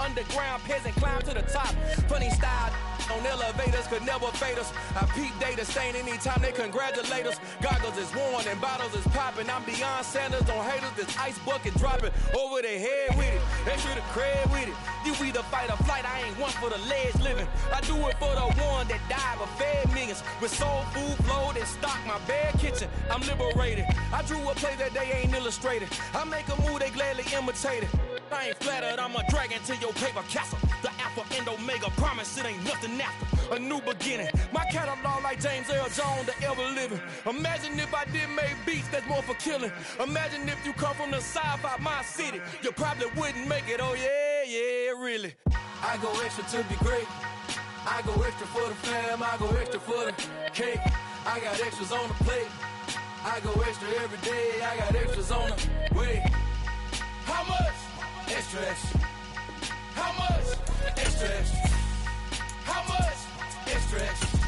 underground peasant climb to the top. Funny style on elevators could never fade us. I peep data stain anytime they congratulate us. Goggles is worn and bottles is popping. I'm beyond Sanders on haters. This ice bucket dropping over their head with it. Extra the cred with it. You either fight or flight. I ain't one for the ledge living. I do it for the one that died but fed millions. With soul food flowed and stock my bare kitchen. I'm liberated. I drew a play that they ain't illustrated. I make a move they gladly imitate it. I ain't flattered, I'm a dragon to your paper castle. The Alpha and Omega, promise it ain't nothing after. A new beginning. My catalog like James Earl Jones, the ever living. Imagine if I did make beats that's more for killing. Imagine if you come from the south out my city. You probably wouldn't make it, oh yeah, really. I go extra to be great. I go extra for the fam, I go extra for the cake. I got extras on the plate. I go extra every day, I got extras on the way. How much? Extra, extra. How much? Extra, extra. How much? Extra, extra.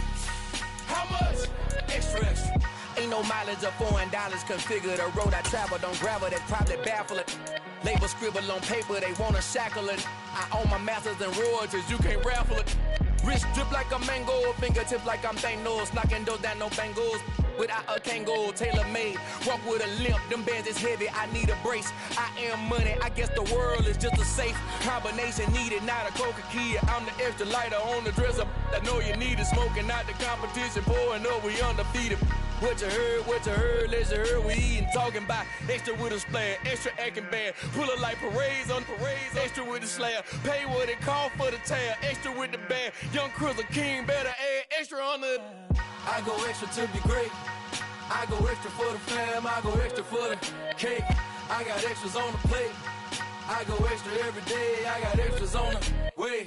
How much? Extra, extra. Ain't no mileage of $4 configure the road I travel. Don't gravel, that probably baffle it. Label scribble on paper, they wanna shackle it. I own my masters and royalties, you can't raffle it. Wrist drip like a mango, fingertips like I'm Thanos, knocking those down no bangles. Without a Kango, tailor-made, walk with a limp, them bands is heavy, I need a brace. I am money, I guess the world is just a safe combination needed, not a coca key. I'm the extra lighter on the dresser, I know you need it, smoking out the competition, pouring up, we undefeated. What you heard, let's you heard, we eating, talking about extra with a splash, extra acting bad, pull it like parades on parades, extra with the slab, pay what it cost for the tab, extra with the bag, young Chris a king, better add extra on the. I go extra to be great. I go extra for the fam, I go extra for the cake. I got extras on the plate. I go extra every day, I got extras on the way.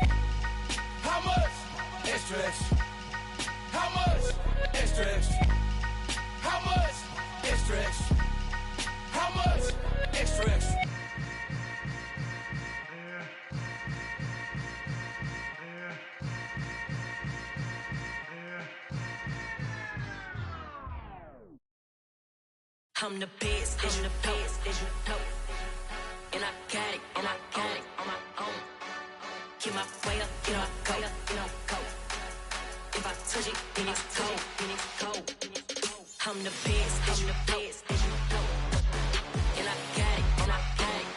How much? Extra, extra. How much? Extra, extra. How much? Extra, extra. How much? Extra, extra. I'm the best, I'm the best, and I got it, on my own. Get my way up, get my go. If I touch it, then it's cold. I'm the best, and I got it,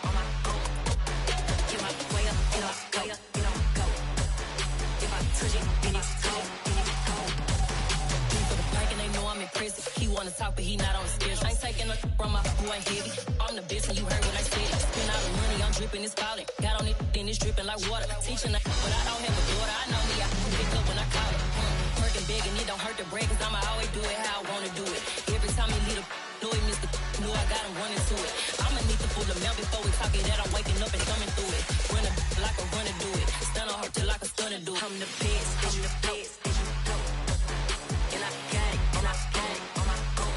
on my own. Get my way up, get my go. If I touch it, then it's cold. For the bank and they know I'm impressive. He wanna talk, but he not on the schedule. I ain't taking no from my who ain't heavy. I'm the best and you heard what I said. Spend all the money, I'm dripping, it's falling. Got on it, then it's dripping like water. Teaching but I don't have a daughter. I know me, I can pick up when I call it. Working big and it don't hurt to break, cause I'ma always do it how I wanna do it. Every time he lead a know he missed the know I got him running to it. I'ma need to pull the mount before we talk it that I'm waking up and coming through it. Run a like a runner do it. Stun on her till like a stunner do it. I'm the best, and I got it, on my own.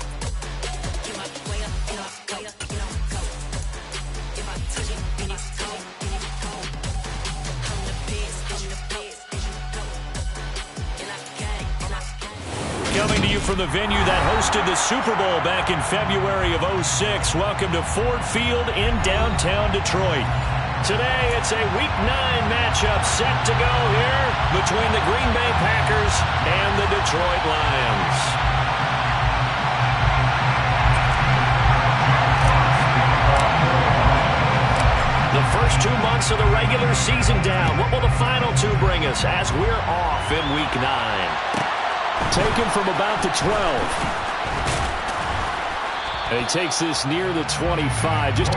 Get my way up, get my go. If I touch it, then it's cold. I'm the best, and I got it, on my own. Coming to you from the venue that hosted the Super Bowl back in February of '06. Welcome to Ford Field in downtown Detroit. Today, it's a Week 9 matchup set to go here between the Green Bay Packers and the Detroit Lions. The first 2 months of the regular season down. What will the final 2 bring us as we're off in Week 9? Taken from about the 12. And he takes this near the 25. Just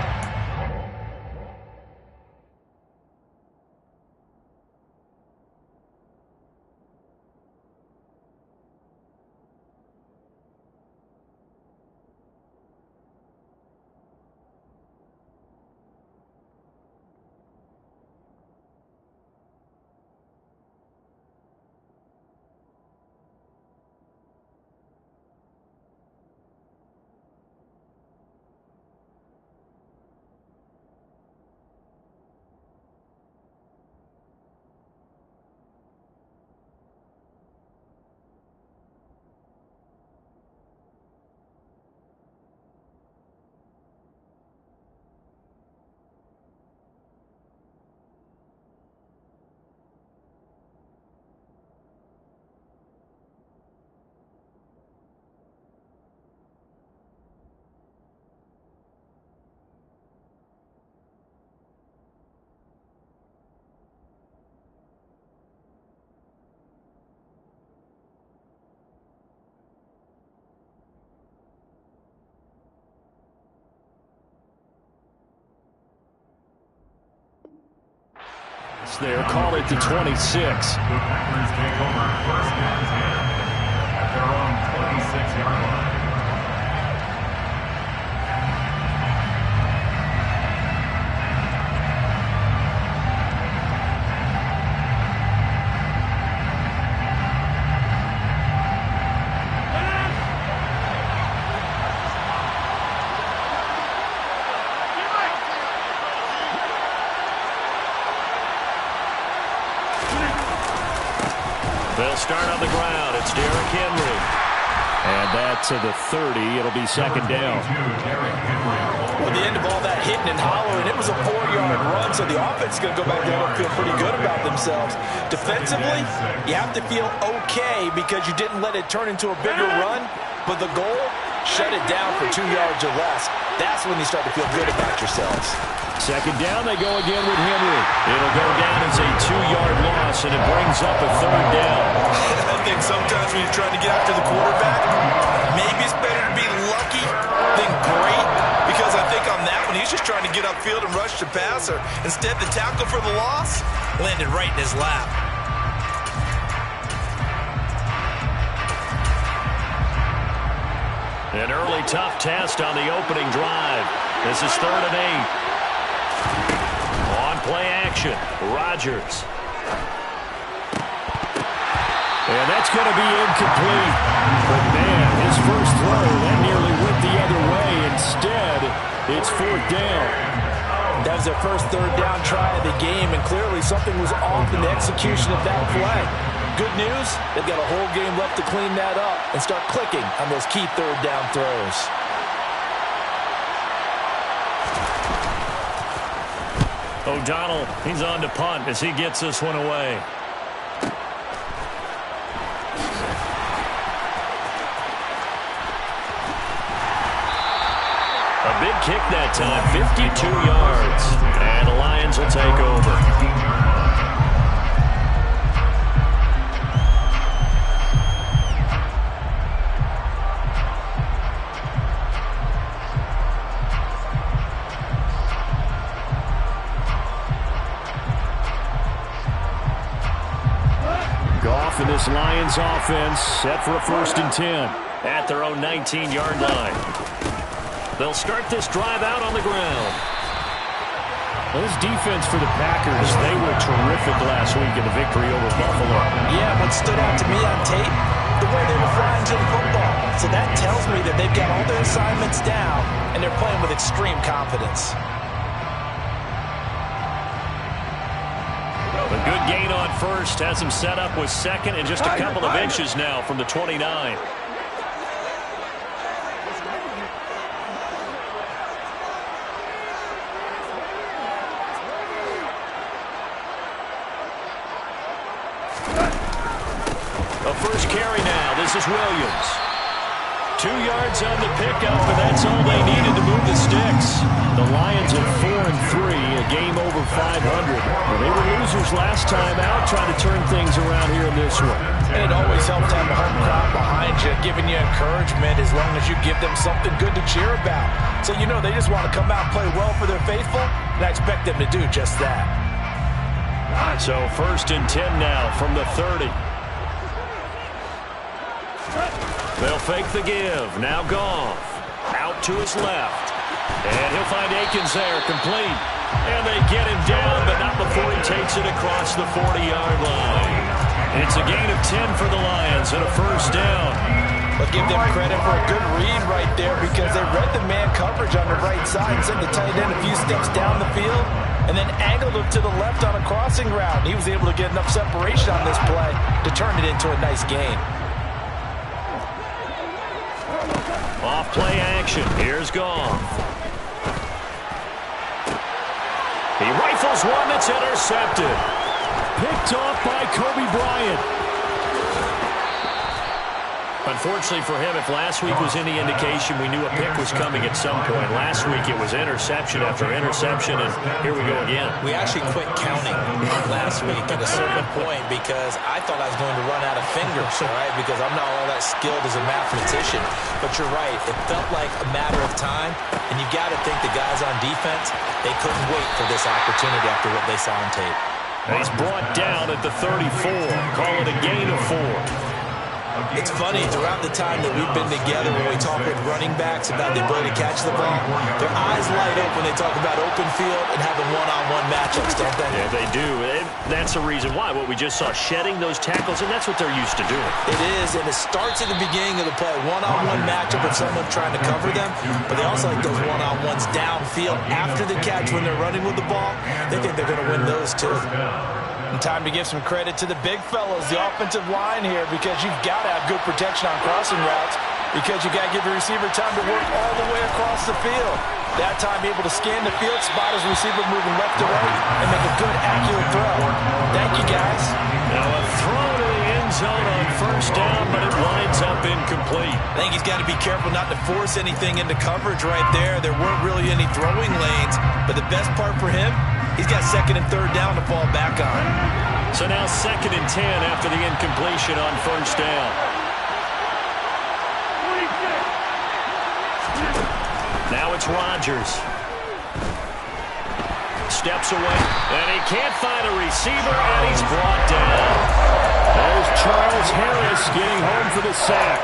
They're calling it the 26. The Packers take over first and 10 at their own 26-yard line. They'll start on the ground. It's Derrick Henry. And that to the 30. It'll be second down. Well, the end of all that hitting and hollering, it was a 4-yard run, so the offense is going to go back there and feel pretty good about themselves. Defensively, you have to feel okay because you didn't let it turn into a bigger run, but the goal, shut it down for 2 yards or less. That's when you start to feel good about yourselves. Second down, they go again with Henry. It'll go down as a 2-yard loss, and it brings up a third down. I think sometimes when you're trying to get after the quarterback, maybe it's better to be lucky than great, because I think on that one, he's just trying to get upfield and rush the passer. Instead, the tackle for the loss landed right in his lap. An early tough test on the opening drive. This is 3rd and 8. On play action, Rodgers. And that's going to be incomplete. But man, his first throw, that nearly went the other way. Instead, it's 4th down. That was their first 3rd down try of the game, and clearly something was off in the execution of that play. Good news, they've got a whole game left to clean that up and start clicking on those key 3rd down throws. O'Donnell, he's on to punt as he gets this one away. A big kick that time, 52 yards. And the Lions will take over. And this Lions offense set for a 1st and 10 at their own 19-yard line. They'll start this drive out on the ground. Well, this defense for the Packers, they were terrific last week in the victory over Buffalo. Yeah, what stood out to me on tape, the way they were flying to the football. So that tells me that they've got all their assignments down, and they're playing with extreme confidence. A good gain on first has him set up with second and just a couple of inches now from the 29. A first carry now. This is Williams. 2 yards on the pickup, and that's all they needed to move the sticks. The Lions at 4-3, a game over 500. Well, they were losers last time out, trying to turn things around here in this one. And it always helps to have a home crowd behind you, giving you encouragement as long as you give them something good to cheer about. So you know they just want to come out and play well for their faithful, and I expect them to do just that. So 1st and 10 now from the 30. They'll fake the give. Now Goff. Out to his left. And he'll find Akins there, complete. And they get him down, but not before he takes it across the 40-yard line. It's a gain of 10 for the Lions and a 1st down. But give them credit for a good read right there because they read the man coverage on the right side, sent the tight end a few steps down the field, and then angled him to the left on a crossing route. He was able to get enough separation on this play to turn it into a nice gain. Off play action. Here's Goff. He rifles one that's intercepted. Picked off by Kobe Bryant. Unfortunately for him, if last week was any indication, we knew a pick was coming at some point. Last week it was interception after interception, and here we go again. We actually quit counting last week at a certain point because I thought I was going to run out of fingers, all right, because I'm not all that skilled as a mathematician. But you're right, it felt like a matter of time, and you've got to think the guys on defense, they couldn't wait for this opportunity after what they saw on tape. And he's brought down at the 34. Call it a gain of 4. It's funny, throughout the time that we've been together, when we talk with running backs about the ability to catch the ball, their eyes light up when they talk about open field and having one-on-one matchups, don't they? Yeah, they do. That's the reason why. What we just saw, shedding those tackles, and that's what they're used to doing. It is, and it starts at the beginning of the play. One-on-one matchup with someone trying to cover them, but they also like those one-on-ones downfield after the catch when they're running with the ball. They think they're going to win those, too. And time to give some credit to the big fellas, the offensive line here, because you've got to have good protection on crossing routes, because you got to give the receiver time to work all the way across the field. That time able to scan the field, spot his receiver moving left to right, and make a good, accurate throw. Thank you, guys. Now a throw to the end zone on first down, but it winds up incomplete. I think he's got to be careful not to force anything into coverage right there. There weren't really any throwing lanes, but the best part for him, he's got second and third down to fall back on. So now 2nd and 10 after the incompletion on first down. Now it's Rodgers. Steps away, and he can't find a receiver, and he's brought down. There's Charles Harris getting home for the sack.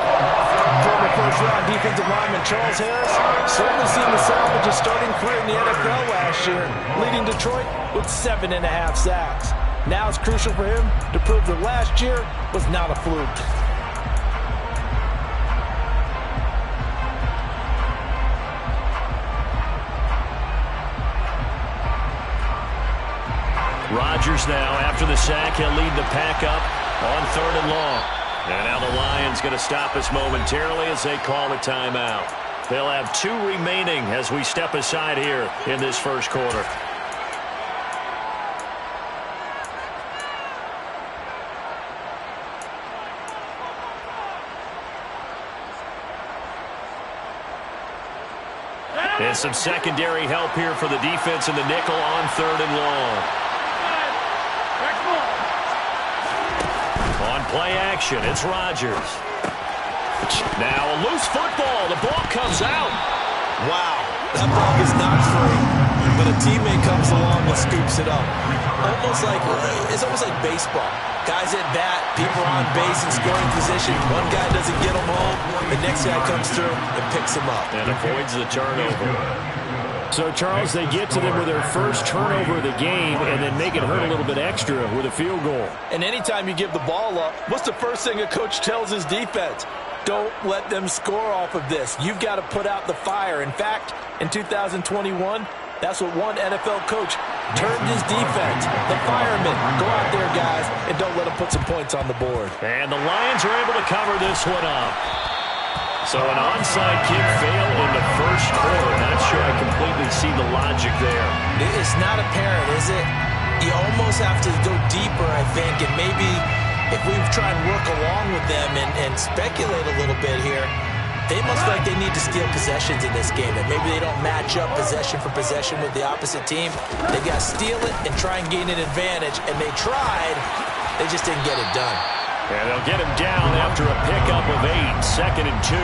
Former first-round defensive lineman Charles Harris certainly seemed to salvage his starting career in the NFL last year, leading Detroit with 7.5 sacks. Now it's crucial for him to prove that last year was not a fluke. Rodgers now, after the sack, he'll lead the pack up on 3rd and long. And now the Lions going to stop us momentarily as they call a timeout. They'll have 2 remaining as we step aside here in this first quarter. And some secondary help here for the defense in the nickel on 3rd and long. On play action, it's Rodgers. Now a loose football. The ball comes out. Wow, that ball is not free, but a teammate comes along and scoops it up. It's almost like baseball. Guys at bat, people on base in scoring position. One guy doesn't get them home, the next guy comes through and picks them up. And avoids the turnover. So, Charles, they get to them with their first turnover of the game and then make it hurt a little bit extra with a field goal. And anytime you give the ball up, what's the first thing a coach tells his defense? Don't let them score off of this. You've got to put out the fire. In fact, in 2021, that's what one NFL coach termed his defense. The firemen. Go out there, guys, and don't let them put some points on the board. And the Lions are able to cover this one up. So an onside kick fail in the first quarter. Not sure I completely see the logic there. It's not apparent, is it? You almost have to go deeper, I think, and maybe if we try and work along with them and speculate a little bit here, they must feel like they need to steal possessions in this game, and maybe they don't match up possession for possession with the opposite team. They've got to steal it and try and gain an advantage, and they tried. They just didn't get it done. And they'll get him down after a pickup of 8, 2nd and 2.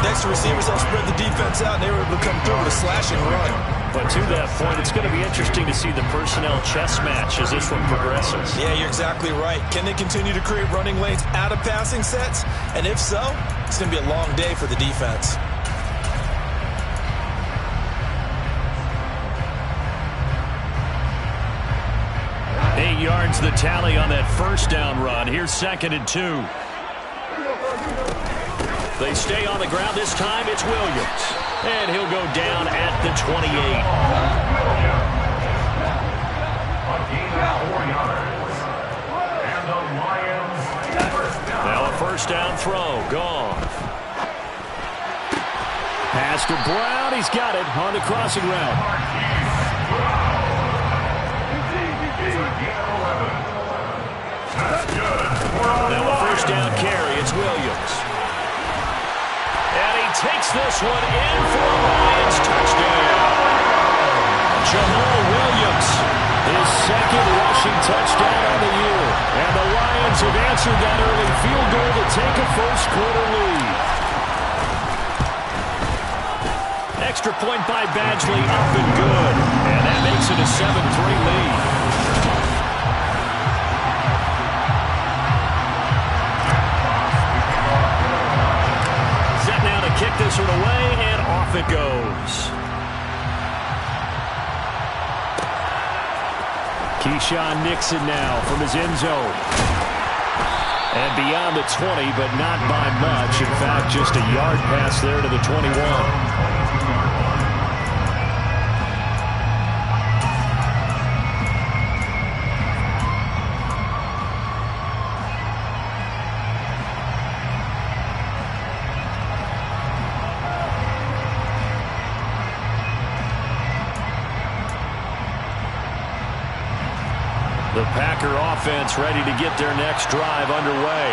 Next to receivers, they'll spread the defense out, and they were able to come through with a slashing run. But to that point, it's going to be interesting to see the personnel chess match as this one progresses. Yeah, you're exactly right. Can they continue to create running lanes out of passing sets? And if so, it's going to be a long day for the defense. Eight yards the tally on that first down run. Here's 2nd and 2. They stay on the ground. This time it's Williams. And he'll go down at the 28. Now a first down throw. Gone. Pass to Brown. He's got it on the crossing route. Now a first down carry. It's Williams. And he takes this one in for a Lions touchdown. Jamal Williams, his 2nd rushing touchdown on the year. And the Lions have answered that early field goal to take a first quarter lead. Extra point by Badgley, up and good. And that makes it a 7-3 lead. Keyshawn Nixon now from his end zone. And beyond the 20, but not by much. In fact, just a yard pass there to the 21. The Packer offense ready to get their next drive underway.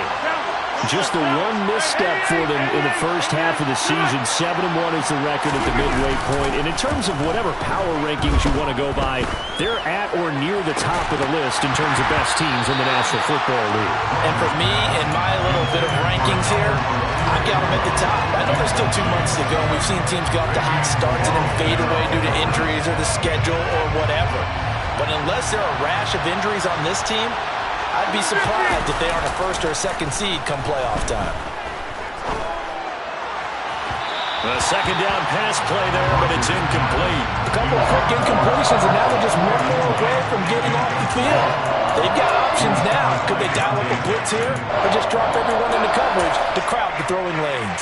Just the one misstep for them in the first half of the season. 7-1 is the record at the midway point. And in terms of whatever power rankings you want to go by, they're at or near the top of the list in terms of best teams in the National Football League. And for me, in my little bit of rankings here, I got them at the top. I know there's still 2 months to go. We've seen teams get off to hot starts and then fade away due to injuries or the schedule or whatever. But unless there are a rash of injuries on this team, I'd be surprised if they aren't a first or a second seed come playoff time. A second down pass play there, but it's incomplete. A couple of quick incompletions, and now they're just one more away from getting off the field. They've got options now. Could they dial up a blitz here or just drop everyone into coverage to crowd the throwing lanes?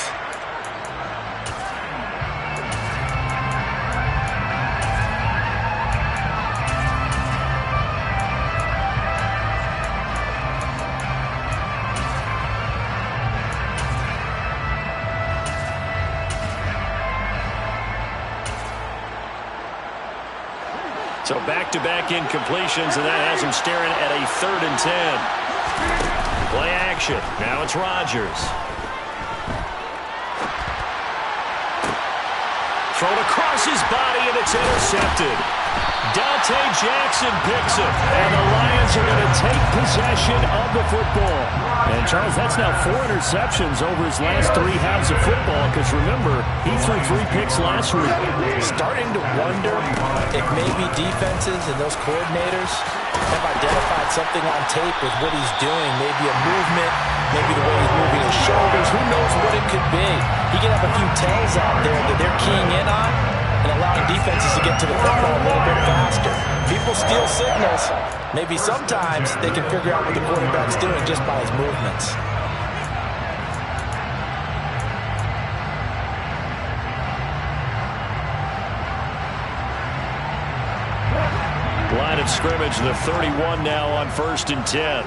So back-to-back incompletions, and that has him staring at a 3rd and 10. Play action. Now it's Rodgers. Thrown across his body, and it's intercepted. Dante Jackson picks it, and the Lions are going to take possession of the football. And, Charles, that's now 4 interceptions over his last 3 halves of football, because, remember, he threw 3 picks last week. Starting to wonder if maybe defenses and those coordinators have identified something on tape with what he's doing, maybe a movement, maybe the way he's moving his shoulders. Who knows what it could be? He can have a few tells out there that they're keying in on and allowing defenses to get to the football a little bit faster. People steal signals. Maybe sometimes they can figure out what the quarterback's doing just by his movements. Line of scrimmage, the 31 now on 1st and 10.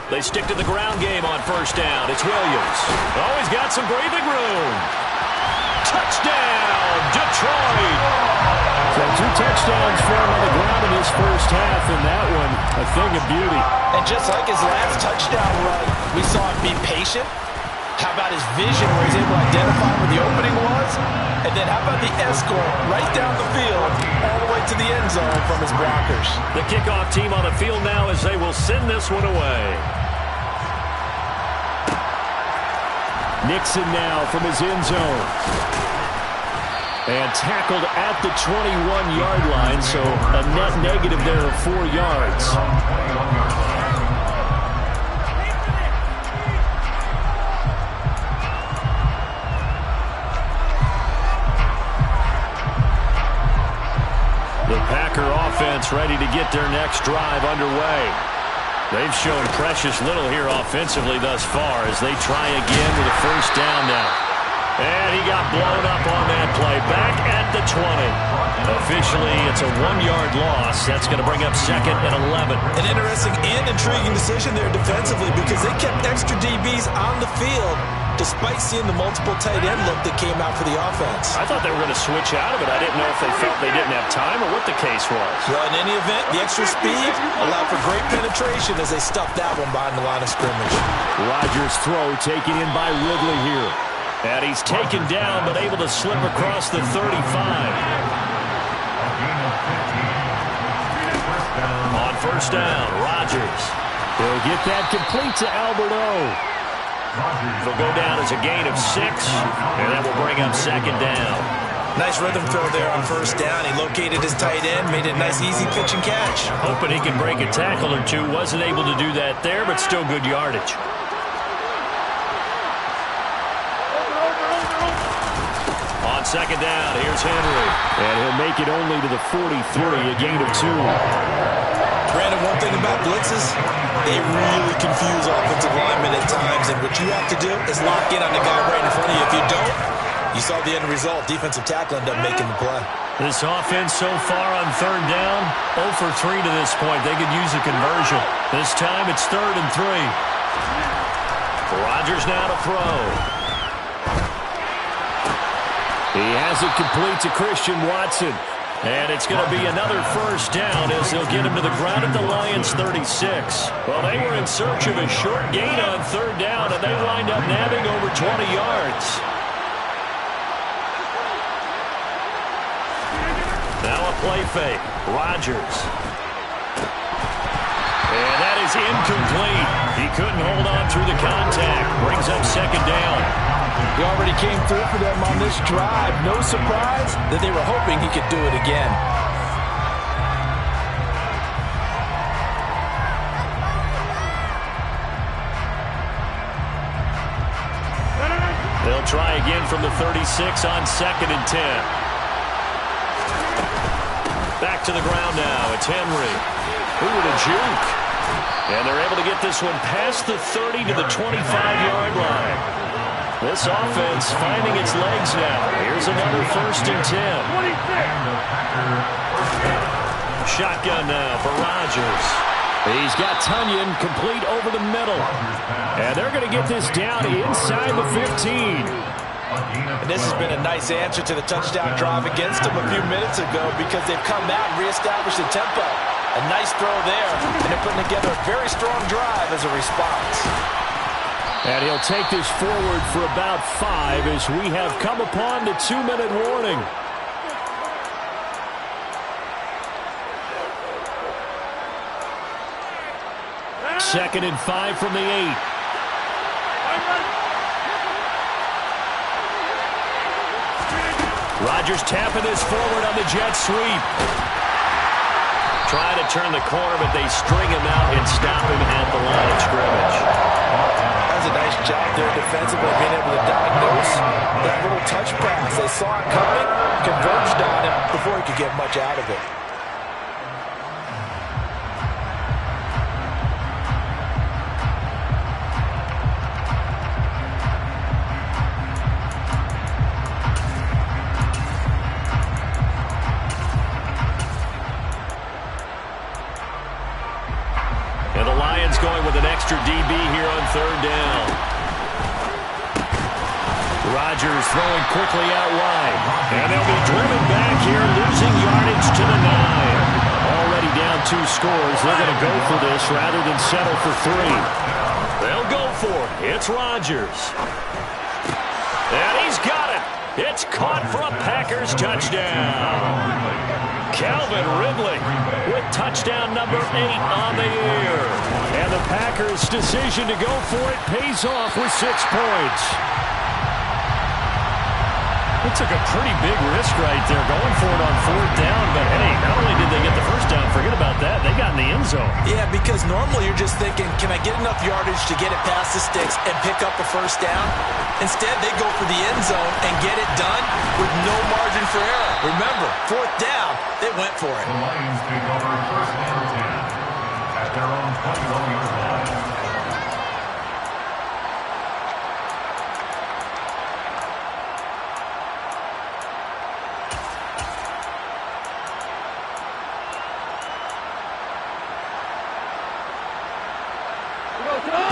They stick to the ground game on 1st down. It's Williams. Oh, he's got some breathing room. Touchdown, Detroit. So 2 touchdowns for him on the ground in his first half, and that one a thing of beauty. And just like his last touchdown run, we saw him be patient. How about his vision where he's able to identify where the opening was? And then how about the escort right down the field all the way to the end zone from his blockers? The kickoff team on the field now as they will send this one away. Nixon now from his end zone. And tackled at the 21-yard line, so a net negative there of 4 yards. The Packer offense ready to get their next drive underway. They've shown precious little here offensively thus far as they try again with a 1st down now. And he got blown up on that play. Back at the 20. Officially, it's a 1-yard loss. That's going to bring up 2nd and 11. An interesting and intriguing decision there defensively because they kept extra DBs on the field despite seeing the multiple tight end look that came out for the offense. I thought they were going to switch out of it. I didn't know if they felt they didn't have time or what the case was. Well, in any event, the extra speed allowed for great penetration as they stuffed that one behind the line of scrimmage. Rodgers' throw taken in by Ridley here. And he's taken down but able to slip across the 35. On 1st down, Rodgers. He'll get that complete to Alberto. It'll go down as a gain of 6, and that will bring up 2nd down. Nice rhythm throw there on 1st down. He located his tight end, made it a nice, easy pitch and catch. Hoping he can break a tackle or 2. Wasn't able to do that there, but still good yardage. On On second down, here's Henry. And he'll make it only to the 43, a gain of 2. Brandon, one thing about blitzes, they really confuse offensive linemen at times, and what you have to do is lock in on the guy right in front of you. If you don't, you saw the end result. Defensive tackle ended up making the play. This offense so far on third down, 0 for 3 to this point. They could use a conversion. This time it's 3rd and 3. Rodgers now to throw. He has it complete to Christian Watson. And it's going to be another first down as they'll get him to the ground at the Lions' 36. Well, they were in search of a short gain on third down, and they wind up nabbing over 20 yards. Now a play fake. Rodgers. And that is incomplete. He couldn't hold on through the contact. Brings up second down. He already came through for them on this drive. No surprise that they were hoping he could do it again. They'll try again from the 36 on 2nd and 10. Back to the ground now. It's Henry. Ooh, the juke. And they're able to get this one past the 30 to the 25-yard line. This offense finding its legs now. Here's another 1st and 10. Shotgun now for Rodgers. He's got Tunyon complete over the middle. And they're going to get this down inside the 15. And this has been a nice answer to the touchdown drive against them a few minutes ago because they've come out and reestablished the tempo. A nice throw there, and they're putting together a very strong drive as a response. And he'll take this forward for about 5 as we have come upon the 2-minute warning. Second and 5 from the 8. Rodgers tapping this forward on the jet sweep. Trying to turn the corner, but they string him out and stop him at the line of scrimmage. That's a nice job there defensively, being able to diagnose that little touch pass. They saw it coming, converged on him before he could get much out of it. And the Lions going with an extra DB here on third down. Rodgers throwing quickly out wide. And they'll be driven back here, losing yardage to the 9. Already down 2 scores. They're going to go for this rather than settle for 3. They'll go for it. It's Rodgers. And he's got it. It's caught for a Packers touchdown. Calvin Ridley with touchdown number 8 on the year. And the Packers' decision to go for it pays off with 6 points. It took a pretty big risk right there going for it on 4th down. But, hey, not only did they get the first down, forget about that, they got in the end zone. Yeah, because normally you're just thinking, can I get enough yardage to get it past the sticks and pick up a first down? Instead, they go for the end zone and get it done with no margin for error. Remember, 4th down, they went for it. The Lions take over 1st and 10 at their own 21-yard line.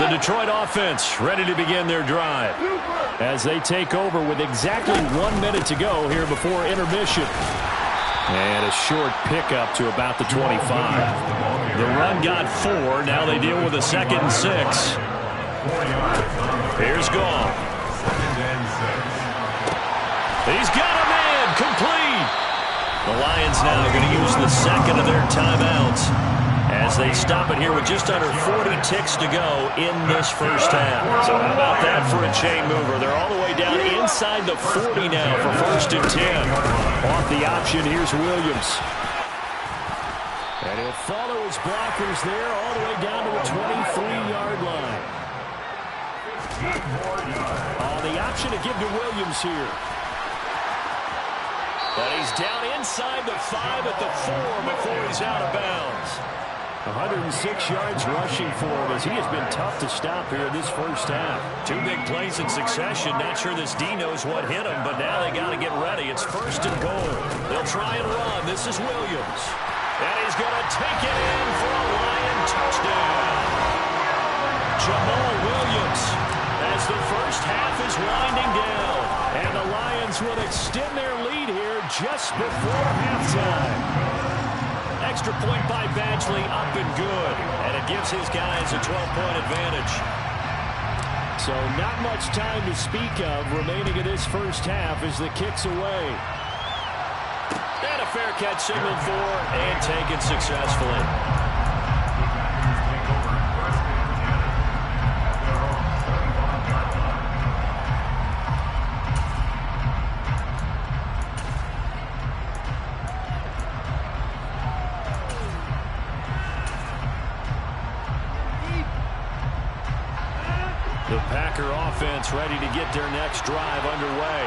The Detroit offense ready to begin their drive as they take over with exactly 1 minute to go here before intermission. And a short pickup to about the 25. The run got 4. Now they deal with a 2nd and 6. Here's Gall. He's got a man complete. The Lions now going to use the second of their timeouts as they stop it here with just under 40 ticks to go in this first half. So how about that for a chain mover? They're all the way down inside the 40 now for 1st and 10. Off the option, here's Williams. And he'll follow his blockers there all the way down to the 23-yard line. On the option to give to Williams here. And he's down inside the 5 at the 4 before he's out of bounds. 106 yards rushing for him as he has been tough to stop here in this first half. 2 big plays in succession. Not sure this D knows what hit him, but now they got to get ready. It's 1st and goal. They'll try and run. This is Williams. And he's going to take it in for a Lion touchdown. Jamal Williams as the first half is winding down. And the Lions will extend their lead here just before halftime. Extra point by Badgley, up and good. And it gives his guys a 12-point advantage. So not much time to speak of remaining in this first half as the kick's away. And a fair catch signaled for and taken successfully. The Packer offense ready to get their next drive underway.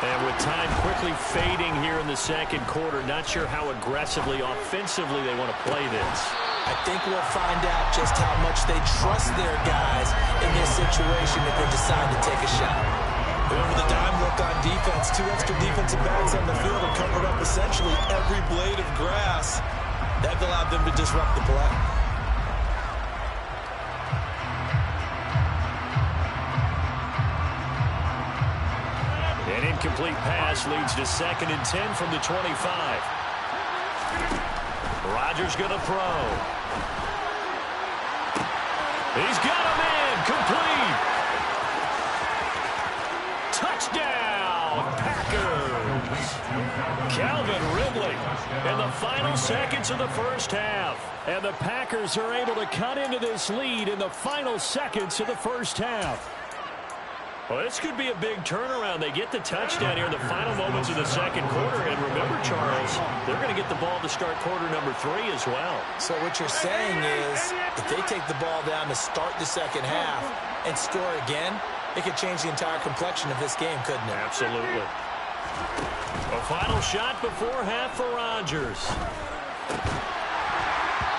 And with time quickly fading here in the second quarter, not sure how aggressively, offensively they want to play this. I think we'll find out just how much they trust their guys in this situation if they decide to take a shot. Remember the dime look on defense. 2 extra defensive backs on the field have covered up essentially every blade of grass. That allowed them to disrupt the play. An incomplete pass leads to 2nd and 10 from the 25. Rodgers going to throw. He's got him in. Complete. Touchdown, Packers. Calvin Ridley in the final seconds of the first half. And the Packers are able to cut into this lead in the final seconds of the first half. Well, this could be a big turnaround. They get the touchdown here in the final moments of the second quarter. And remember, Charles, they're going to get the ball to start quarter number 3 as well. So what you're saying is if they take the ball down to start the second half and score again, it could change the entire complexion of this game, couldn't it? Absolutely. A final shot before half for Rodgers.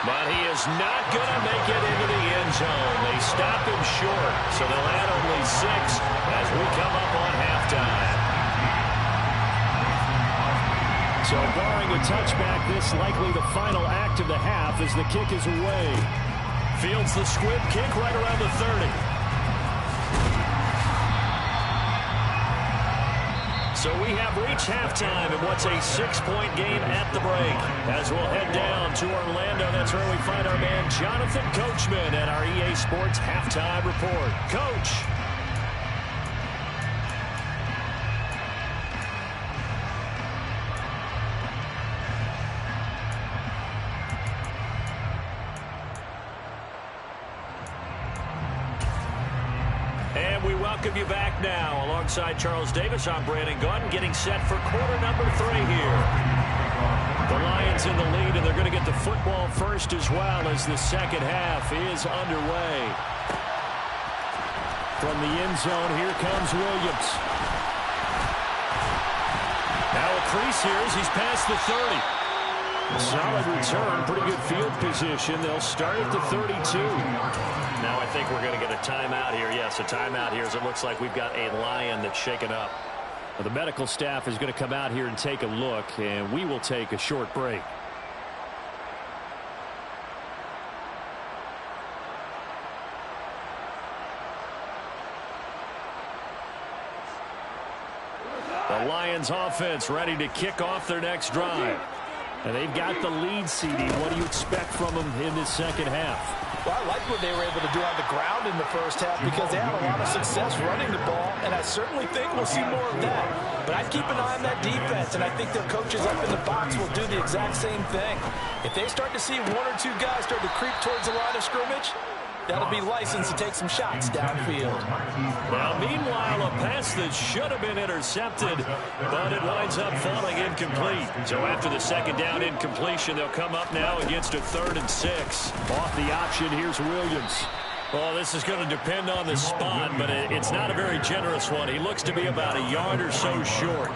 But he is not going to make it into the end zone. They stop him short, so they'll add only 6 as we come up on halftime. So barring a touchback, this likely the final act of the half as the kick is away. Fields the squib kick right around the 30. So we have reached halftime in what's a 6-point game at the break. As we'll head down to Orlando, that's where we find our man Jonathan Coachman at our EA Sports Halftime Report. Coach. And we welcome you back now. Alongside Charles Davis, I'm Brandon Gunn, getting set for quarter number 3 here. The Lions in the lead, and they're going to get the football first as well as the second half is underway. From the end zone, here comes Williams. Now a crease here as he's past the 30. Solid return, pretty good field position. They'll start at the 32. Now I think we're going to get a timeout here. Yes, a timeout here as it looks like we've got a Lion that's shaken up. Well, the medical staff is going to come out here and take a look, and we will take a short break. The Lions offense ready to kick off their next drive. And they've got the lead, CD. What do you expect from them in this second half? Well, I like what they were able to do on the ground in the first half because they had a lot of success running the ball, and I certainly think we'll see more of that. But I'd keep an eye on that defense, and I think their coaches up in the box will do the exact same thing. If they start to see 1 or 2 guys start to creep towards the line of scrimmage, that'll be licensed to take some shots downfield. Now, meanwhile, a pass that should have been intercepted, but it winds up falling incomplete. So after the second down incompletion, they'll come up now against a 3rd and 6. Off the option, here's Williams. Well, this is going to depend on the spot, but it's not a very generous one. He looks to be about a yard or so short.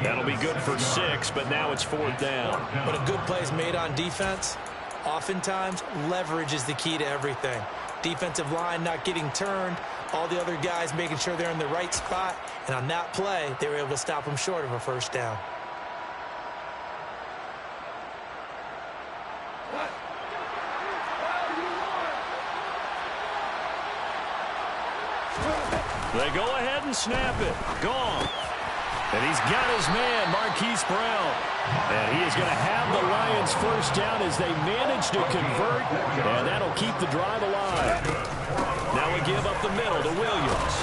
That'll be good for 6, but now it's 4th down. When a good play is made on defense, oftentimes leverage is the key to everything. Defensive line not getting turned, all the other guys making sure they're in the right spot, and on that play, they were able to stop them short of a 1st down. They go ahead and snap it. Gone. And he's got his man, Marquise Brown. And he is going to have the Lions 1st down as they manage to convert, and that'll keep the drive alive. Now we give up the middle to Williams.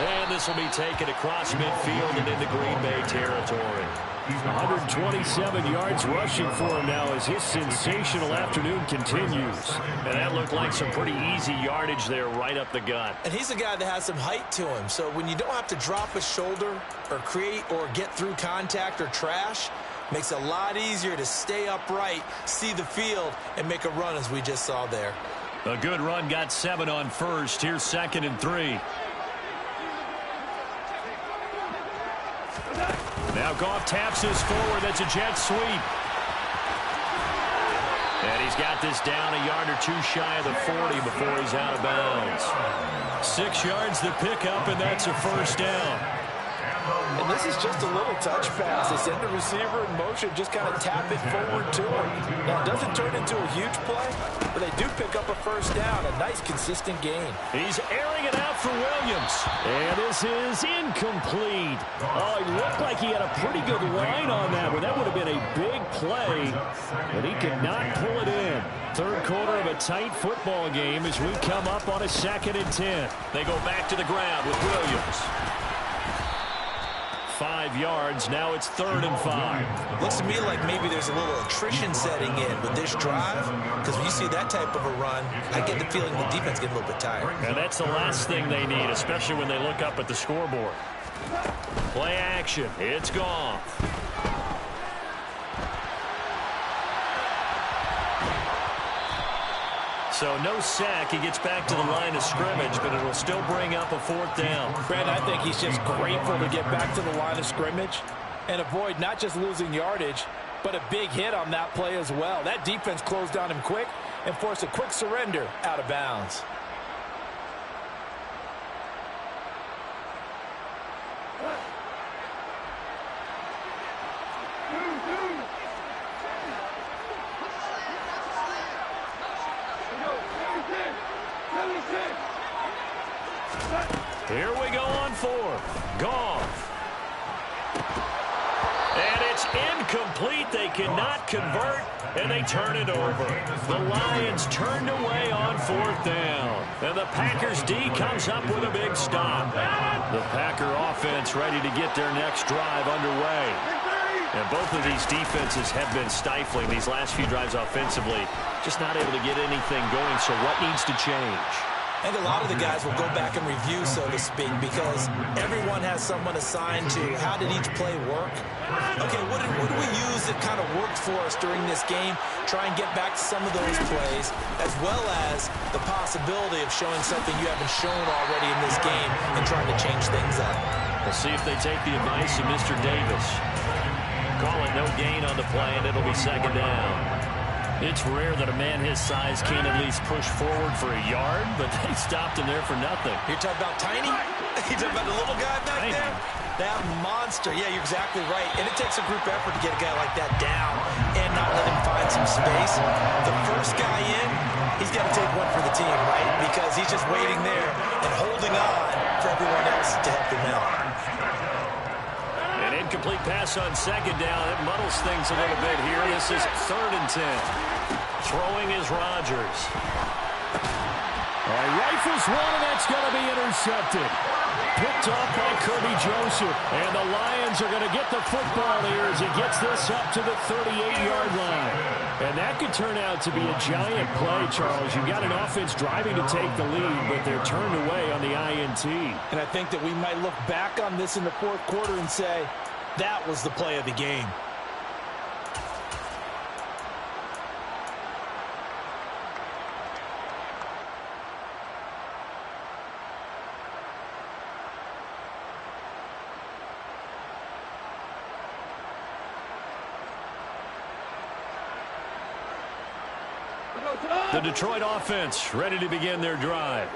And this will be taken across midfield and into Green Bay territory. 127 yards rushing for him now as his sensational afternoon continues. And that looked like some pretty easy yardage there right up the gut. And he's a guy that has some height to him. So when you don't have to drop a shoulder or create or get through contact or trash, makes it a lot easier to stay upright, see the field, and make a run as we just saw there. A good run got 7 on 1st. Here's 2nd and 3. Now Goff taps this forward. That's a jet sweep. And he's got this down a yard or 2 shy of the 40 before he's out of bounds. 6 yards the pickup, and that's a 1st down. And this is just a little touch pass. They send the receiver in motion, just kind of tap it forward to him. Now, it doesn't turn into a huge play, but they do pick up a 1st down, a nice, consistent gain. He's airing it out for Williams. And this is incomplete. Oh, it looked like he had a pretty good line on that, but that would have been a big play, but he could not pull it in. 3rd quarter of a tight football game as we come up on a 2nd and 10. They go back to the ground with Williams. 5 yards. Now it's 3rd and 5. Looks to me like maybe there's a little attrition setting in with this drive, because when you see that type of a run, I get the feeling the defense gets a little bit tired. And that's the last thing they need, especially when they look up at the scoreboard. Play action. It's gone. So no sack. He gets back to the line of scrimmage, but it'll still bring up a 4th down. Brad, I think he's just grateful to get back to the line of scrimmage and avoid not just losing yardage, but a big hit on that play as well. That defense closed on him quick and forced a quick surrender out of bounds. Here we go on 4th. Goff. And it's incomplete. They cannot convert, and they turn it over. The Lions turned away on 4th down. And the Packers D comes up with a big stop. The Packer offense ready to get their next drive underway. And both of these defenses have been stifling these last few drives offensively. Just not able to get anything going, so what needs to change? I think a lot of the guys will go back and review, so to speak, because everyone has someone assigned to how did each play work. Okay, what did we use that kind of worked for us during this game? Try and get back to some of those plays, as well as the possibility of showing something you haven't shown already in this game and trying to change things up. We'll see if they take the advice of Mr. Davis. Call it no gain on the play, and it'll be 2nd down. It's rare that a man his size can't at least push forward for a yard, but they stopped him there for nothing. You're talking about tiny? You're talking about the little guy back there? That monster. Yeah, you're exactly right. And it takes a group effort to get a guy like that down and not let him find some space. The first guy in, he's got to take one for the team, right? Because he's just waiting there and holding on for everyone else to help him out. An incomplete pass on 2nd down. It muddles things a little bit here. This is 3rd and 10. Throwing is Rodgers. Rifles one, and that's going to be intercepted. Picked off by Kirby Joseph. And the Lions are going to get the football here as he gets this up to the 38-yard line. And that could turn out to be a giant play, Charles. You've got an offense driving to take the lead, but they're turned away on the INT. And I think that we might look back on this in the 4th quarter and say, that was the play of the game. The Detroit offense ready to begin their drive.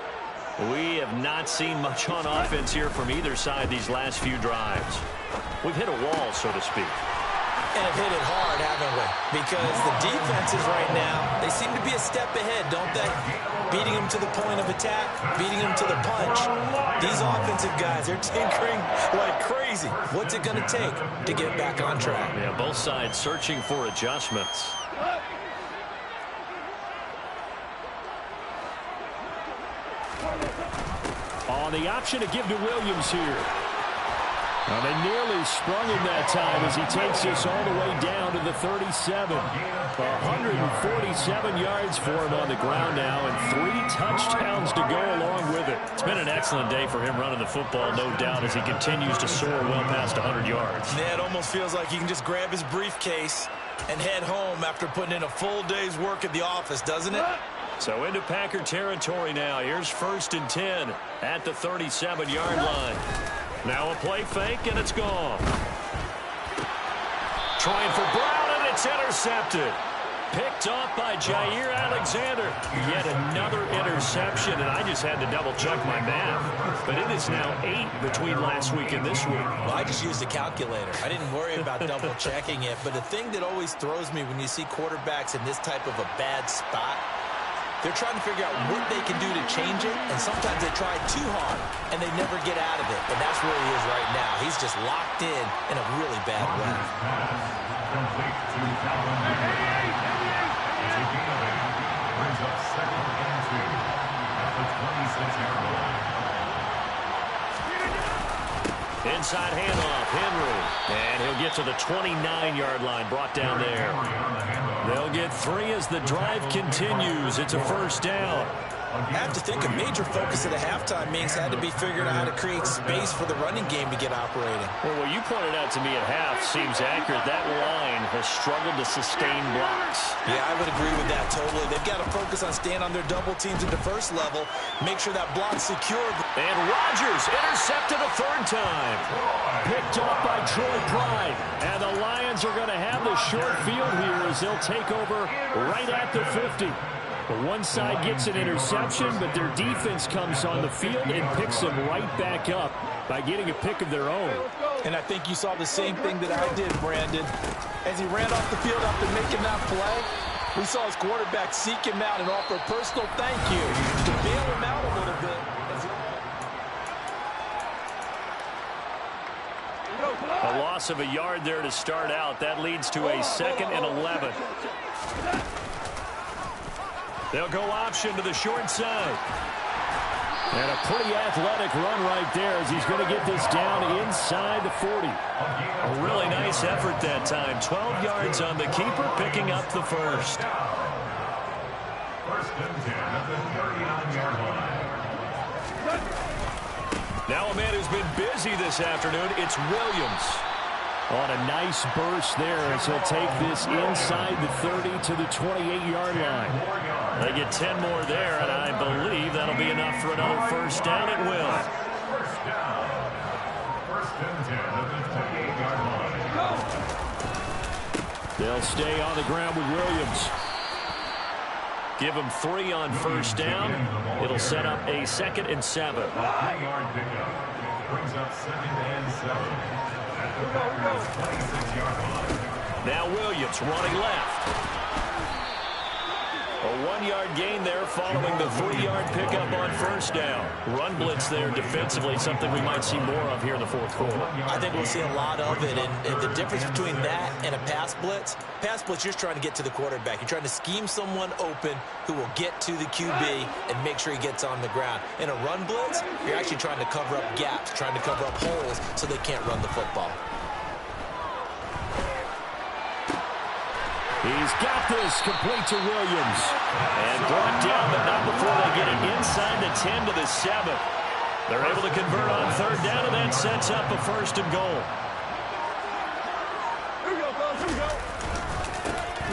We have not seen much on offense here from either side these last few drives. We've hit a wall, so to speak. And have hit it hard, haven't we? Because the defenses right now, they seem to be a step ahead, don't they? Beating them to the point of attack, beating them to the punch. These offensive guys, they're tinkering like crazy. What's it going to take to get back on track? Yeah, both sides searching for adjustments. On the option to give to Williams here. Well, they nearly sprung him that time as he takes this all the way down to the 37. 147 yards for him on the ground now and 3 touchdowns to go along with it. It's been an excellent day for him running the football, no doubt, as he continues to soar well past 100 yards. Yeah, it almost feels like he can just grab his briefcase and head home after putting in a full day's work at the office, doesn't it? So into Packer territory now. Here's 1st and 10 at the 37-yard line. Now a play fake, and it's gone. Trying for Brown, and it's intercepted. Picked off by Jair Alexander. Yet another interception, and I just had to double-check my math. But it is now 8 between last week and this week. Well, I just used a calculator. I didn't worry about double-checking it. But the thing that always throws me when you see quarterbacks in this type of a bad spot, they're trying to figure out what they can do to change it, and sometimes they try too hard, and they never get out of it. And that's where he is right now. He's just locked in a really bad way. Complete to Calvin. It's a gain of 8. Brings up 2nd and 2 at the 26-yard line. Inside handoff, Henry. And he'll get to the 29-yard line, brought down there. They'll get 3 as the drive continues. It's a 1st down. I have to think a major focus at a halftime means had to be figuring out how to create space for the running game to get operating. Well, what you pointed out to me at half seems accurate. That line has struggled to sustain blocks. Yeah, I would agree with that totally. They've got to focus on staying on their double teams at the first level, make sure that block's secured. And Rodgers intercepted a 3rd time. Picked off by Troy Pride. And the Lions are going to have the short field here as they'll take over right at the 50. But one side gets an interception, but their defense comes on the field and picks them right back up by getting a pick of their own. And I think you saw the same thing that I did, Brandon. As he ran off the field after making that play, we saw his quarterback seek him out and offer a personal thank you to bail him out a little bit. A loss of a yard there to start out. That leads to a 2nd and 11. They'll go option to the short side. And a pretty athletic run right there as he's going to get this down inside the 40. A really nice effort that time. 12 yards on the keeper, picking up the 1st. 1st and 10 at the 39-yard line. Now a man who's been busy this afternoon, it's Williams. On a nice burst there as he'll take this inside the 30 to the 28-yard line. They get 10 more there, and I believe that'll be enough for another 1st down. It will. 1st down. 1st and 10 at the 28-yard line. They'll stay on the ground with Williams. Give them 3 on 1st down. It'll set up a 2nd and 7. 1-yard pickup. Brings up 2nd and 7. At the Packers 26-yard line. Now Williams running left. A 1-yard gain there following the 3-yard pickup on 1st down. Run blitz there defensively, something we might see more of here in the 4th quarter. I think we'll see a lot of it, and the difference between that and a pass blitz, you're trying to get to the quarterback. You're trying to scheme someone open who will get to the QB and make sure he gets on the ground. In a run blitz, you're actually trying to cover up gaps, trying to cover up holes so they can't run the football. He's got this complete to Williams. And brought down, but not before they get it inside the 10 to the 7. They're able to convert on 3rd down, and that sets up a 1st and goal.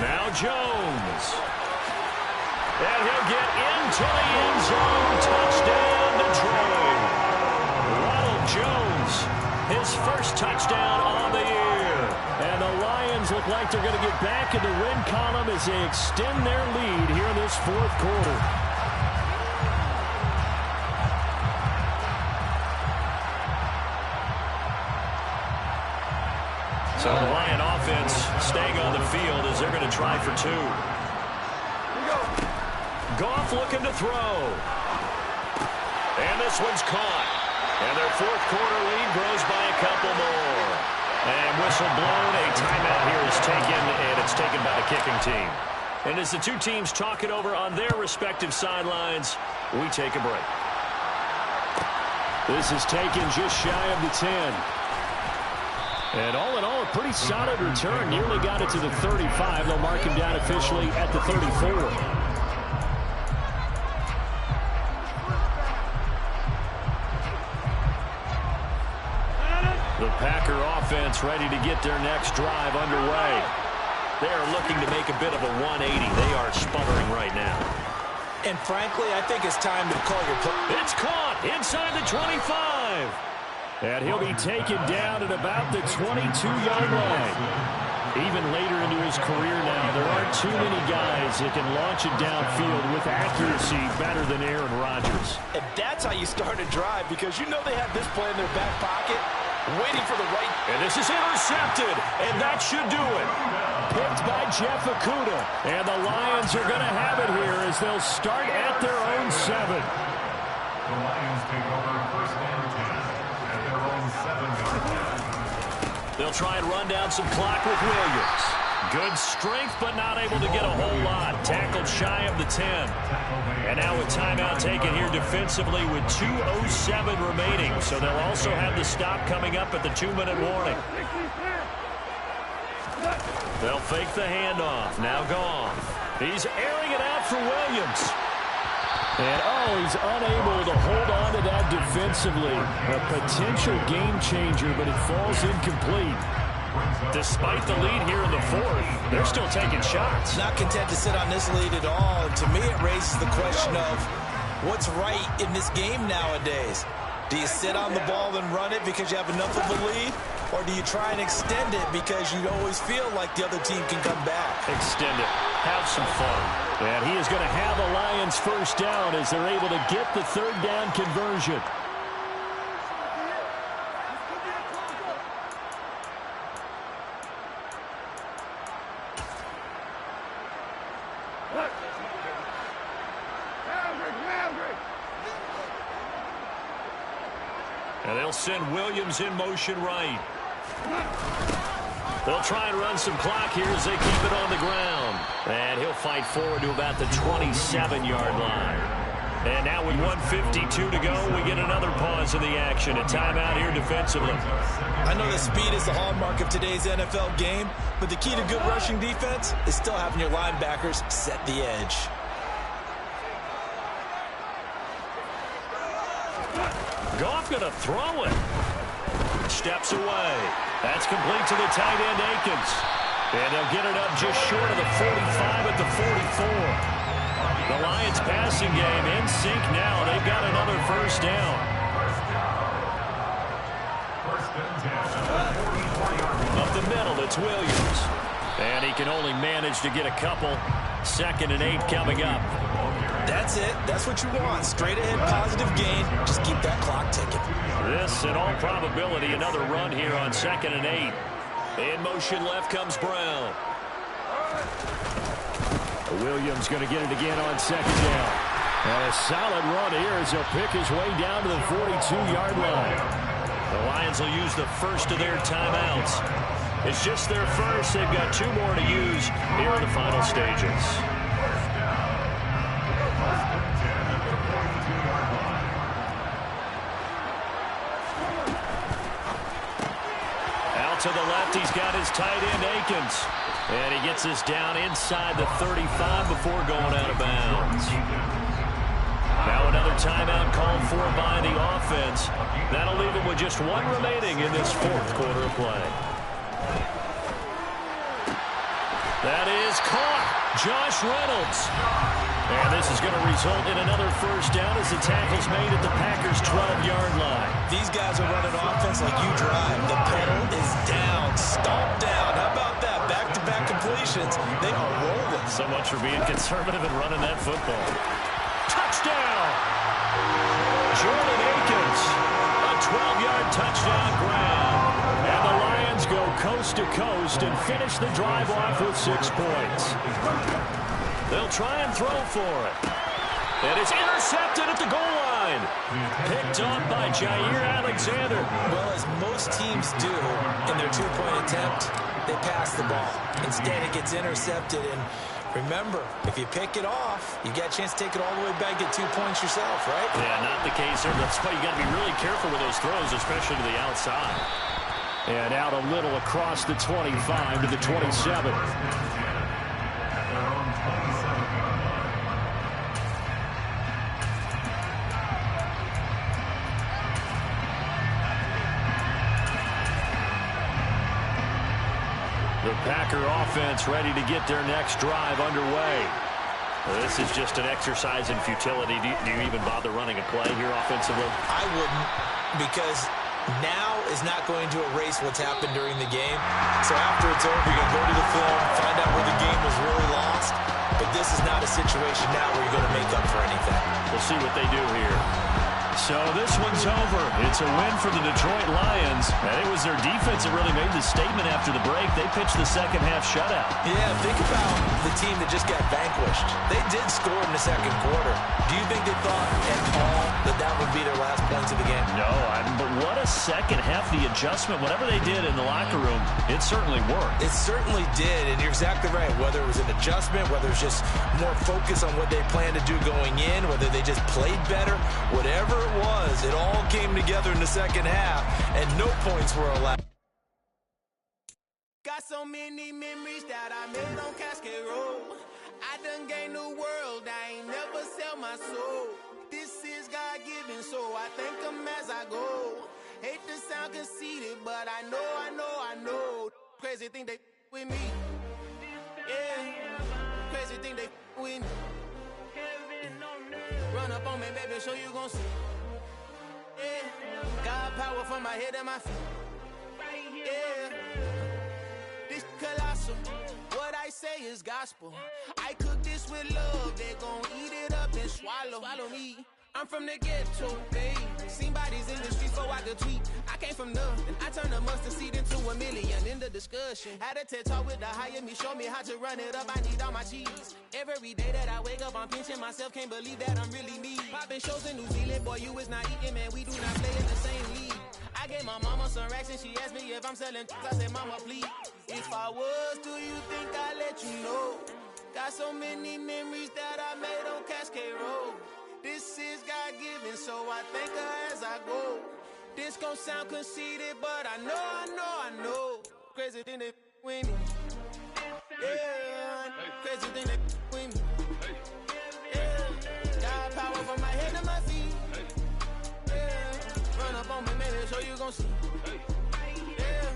Now Jones. And he'll get into the end zone. Touchdown, Detroit. Ronald Jones, his 1st touchdown on the year. And the Lions Lions look like they're going to get back in the win column as they extend their lead here in this fourth quarter. So the Lion offense staying on the field as they're going to try for two. Goff looking to throw. And this one's caught. And their fourth quarter lead grows by a couple more. And whistle blown. A timeout here is taken, and it's taken by the kicking team. And as the two teams talk it over on their respective sidelines, we take a break. This is taken just shy of the 10. And all in all, a pretty solid return. Nearly got it to the 35. They'll mark him down officially at the 34. The Packer offense ready to get their next drive underway. They are looking to make a bit of a 180. They are sputtering right now. And frankly, I think it's time to call your play. It's caught inside the 25. And he'll be taken down at about the 22-yard line. Even later into his career now, there aren't too many guys that can launch it downfield with accuracy better than Aaron Rodgers. And that's how you start a drive, because you know they have this play in their back pocket, waiting for the right. And this is intercepted, and that should do it. Picked by Jeff Okudah. And the Lions are going to have it here as they'll start at their own 7. The Lions take over first and 10 at their own 7-yard line. They'll try and run down some clock with Williams. Good strength, but not able to get a whole lot. Tackled shy of the 10. And now a timeout taken here defensively with 2:07 remaining. So they'll also have the stop coming up at the 2-minute warning. They'll fake the handoff. Now Goff. He's airing it out for Williams. And, he's unable to hold on to that defensively. A potential game changer, but it falls incomplete. Despite the lead here in the fourth, they're still taking shots. Not content to sit on this lead at all. And to me, it raises the question of what's right in this game nowadays. Do you sit on the ball and run it because you have enough of a lead? Or do you try and extend it because you always feel like the other team can come back? Extend it. Have some fun. And he is going to have the Lions first down as they're able to get the third down conversion. And they'll send Williams in motion right. They'll try and run some clock here as they keep it on the ground. And he'll fight forward to about the 27-yard line. And now with 1:52 to go, we get another pause in the action. A timeout here defensively. I know that speed is the hallmark of today's NFL game, but the key to good rushing defense is still having your linebackers set the edge. Goff going to throw it. Steps away. That's complete to the tight end, Akins. And they'll get it up just short of the 45 at the 44. The Lions passing game in sync now. They've got another first down. Up the middle, it's Williams. And he can only manage to get a couple. 2nd and 8 coming up. That's it. That's what you want. Straight ahead, positive gain. Just keep that clock ticking. This, in all probability, another run here on 2nd and 8. In motion left comes Brown. Williams going to get it again on 2nd down. And a solid run here as he'll pick his way down to the 42-yard line. The Lions will use the first of their timeouts. It's just their first. They've got 2 more to use here in the final stages. Out to the left, he's got his tight end, Akins. And he gets this down inside the 35 before going out of bounds. Now another timeout called for by the offense. That'll leave him with just 1 remaining in this fourth quarter of play. That is caught. Josh Reynolds. And this is going to result in another first down as the tackle's made at the Packers' 12-yard line. These guys are running offense like you drive. The pedal is down. Stomp down. How about that? Back formations. They are rolling. So much for being conservative and running that football. Touchdown! Jordan Akins, a 12-yard touchdown grab. And the Lions go coast to coast and finish the drive off with 6 points. They'll try and throw for it. And it's intercepted at the goal line. Picked off by Jair Alexander. Well, as most teams do in their two-point attempt, they pass the ball. Instead, it gets intercepted. And remember, if you pick it off, you get a chance to take it all the way back, get 2 points yourself, right? Yeah, not the case here. That's why you got to be really careful with those throws, especially to the outside. And out a little across the 25 to the 27. The Packer offense ready to get their next drive underway. This is just an exercise in futility. Do you even bother running a play here offensively? I wouldn't, because now is not going to erase what's happened during the game. So after it's over, you're going to go to the film, find out where the game was really lost. But this is not a situation now where you're going to make up for anything. We'll see what they do here. So this one's over. It's a win for the Detroit Lions. And it was their defense that really made the statement after the break. They pitched the second half shutout. Yeah, think about the team that just got vanquished. They did score in the second quarter. Do you think they thought at all that that would be their last points of the game? No, but what a second half. The adjustment, whatever they did in the locker room, it certainly worked. It certainly did, and you're exactly right. Whether it was an adjustment, whether it's just more focus on what they planned to do going in, whether they just played better, whatever it was, it all came together in the second half, and no points were allowed. Got so many memories that I made on Cascade Road. I done gained the world, I ain't never sell my soul. This is God-given, so I thank him as I go. Hate to sound conceited, but I know. Crazy thing they with me. Yeah, crazy thing they with me. Run up on me, baby, so you gon' see. Yeah, God power from my head and my feet. Yeah, this colossal. What I say is gospel. I cook this with love. They gon' eat it up and swallow me. I'm from the ghetto, babe. Seen bodies in the streets so I could tweet. I came from nothing. I turned a mustard seed into a million in the discussion. Had a TED talk with the higher me, show me how to run it up. I need all my cheese. Every day that I wake up, I'm pinching myself. Can't believe that I'm really me. Popping shows in New Zealand, boy, you is not eating, man. We do not play in the same league. I gave my mama some racks and she asked me if I'm selling. I said, mama, please. If I was, do you think I'd let you know? Got so many memories that I made on Cascade Road. This is God-given, so I thank her as I go. This gon' sound conceited, but I know. Crazy thing they with me. Yeah, crazy thing they with me. Yeah, God power from my head to my feet. Yeah, run up on me, maybe, so you gon' see. Yeah.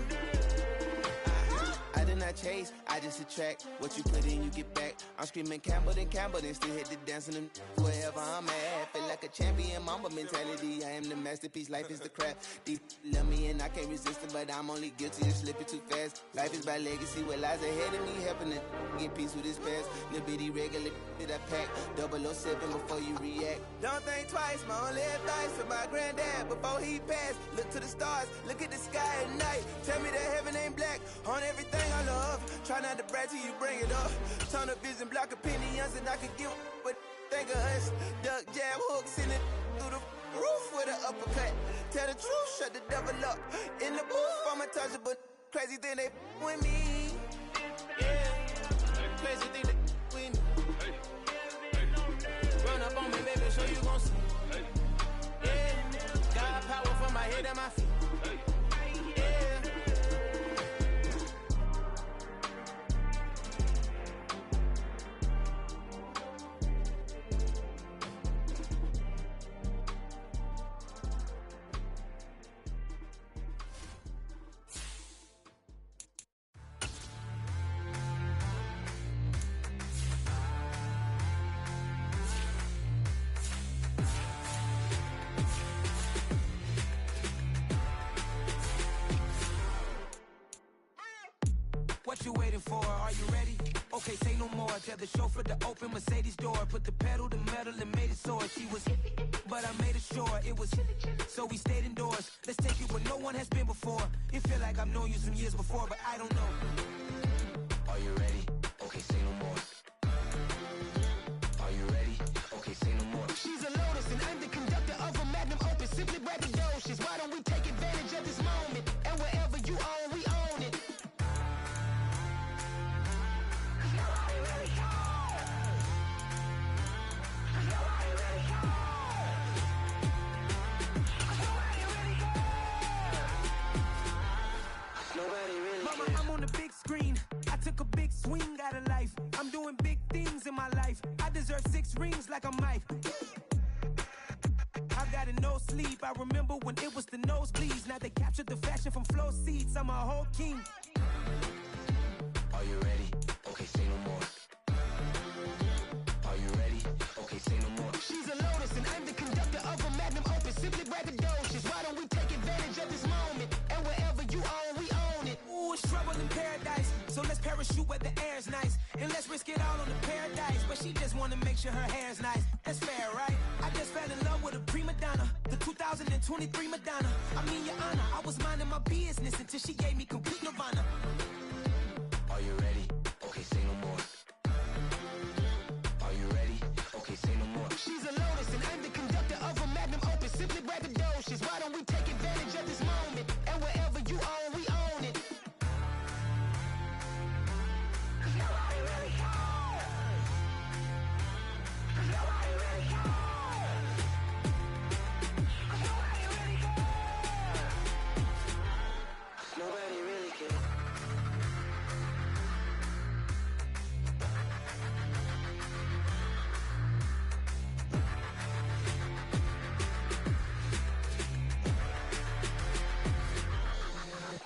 I did not chase, I just attract. What you put in, you get back. I'm screaming Campbell, then still hit the dance and them wherever I'm at. Feel like a champion, mamba mentality. I am the masterpiece, life is the crap. These love me and I can't resist it, but I'm only guilty of slipping too fast. Life is by legacy, what lies ahead of me, helping to get peace with this past. Little bitty regular that I pack, 007 before you react. Don't think twice, my only advice for my granddad before he passed. Look to the stars, look at the sky at night. Tell me that heaven ain't black on everything I love. Try not to brag till you bring it up. Turn up vision, block opinions, and I could give but think of us. Duck, jab, hooks in it through the roof with an uppercut. Tell the truth, shut the devil up. In the booth, I'm untouchable. Crazy thing they with me. Yeah, crazy thing they with me. Run up on me, baby, so you gon' see. Yeah, God power from my head and my feet. What you waiting for? Are you ready? Okay, say no more. Tell the chauffeur to open Mercedes door. Put the pedal to metal and made it soar. She was, but I made it sure it was. So we stayed indoors. Let's take it where no one has been before. It feel like I've known you some years before, but I don't know. Are you ready? Okay, say no more. Are you ready? Okay, say no more. She's a Lotus and I'm the conductor of a magnum opus. Simply braggadocious. Why don't we take advantage of this moment? And wherever you own, we own it. Mama, I'm on the big screen. I took a big swing out of life. I'm doing big things in my life. I deserve 6 rings like a Mike. I've got no sleep. I remember when it was the nosebleeds. Now they captured the fashion from flow seats. I'm a whole king. Are you ready? Okay, say no more. Are you ready? Okay, say no more. She's a Lotus and I'm the conductor of a magnum opus. Simply braggadocious. Why don't we take advantage of this moment? And wherever you own, we own it. Ooh, it's trouble in paradise. So let's parachute where the air's nice. And let's risk it all on the paradise. But she just wanna make sure her hair's nice. That's fair, right? I just fell in love with a prima donna. The 2023 Madonna. I mean, your honor, I was minding my business until she gave me complete nirvana. Are you ready? Okay, say no more. Are you ready? Okay, say no more. She's a Lotus and I'm the conductor of a magnum opus. Simply braggadocious. Why don't we take advantage of this moment? And wherever you own, we own it. Nobody really cares. Nobody really cares. Nobody really cares. Nobody really cares.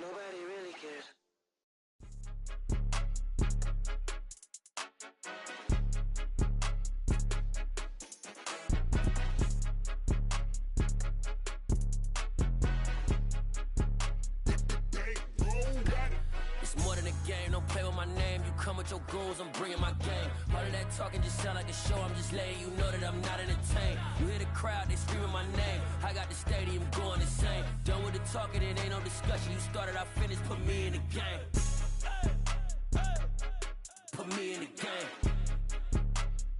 Nobody really cares. It's more than a game, don't play with my name. You come with your goons, I'm bringing my game. All of that talking just sound like a show, I'm just letting you know that I'm not entertained. You hear the crowd, they screaming my name. I got the stadium going insane. Done with the talking, it ain't no discussion. You started, I finished, put me in the game. Put me in the game.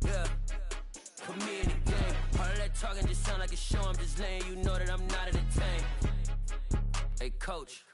Yeah, put me in the game. All of that talking just sound like a show, I'm just letting you know that I'm not entertained. Hey coach,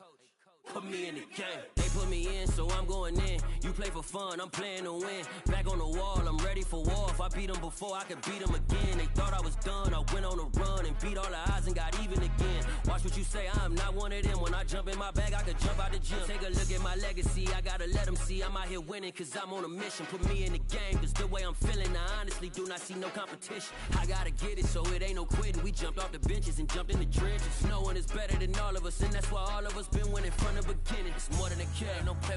put me in the game. They put me in, so I'm going in. You play for fun, I'm playing to win. Back on the wall, I'm ready for war. If I beat them before, I could beat them again. They thought I was done, I went on a run and beat all the odds and got even again. Watch what you say, I'm not one of them. When I jump in my bag, I could jump out the gym. Take a look at my legacy, I gotta let them see I'm out here winning, cause I'm on a mission. Put me in the game, cause the way I'm feeling, I honestly do not see no competition. I gotta get it, so it ain't no quitting. We jumped off the benches and jumped in the trenches. No one is better than all of us, and that's why all of us been winning from the beginning. It's more than a care, no play.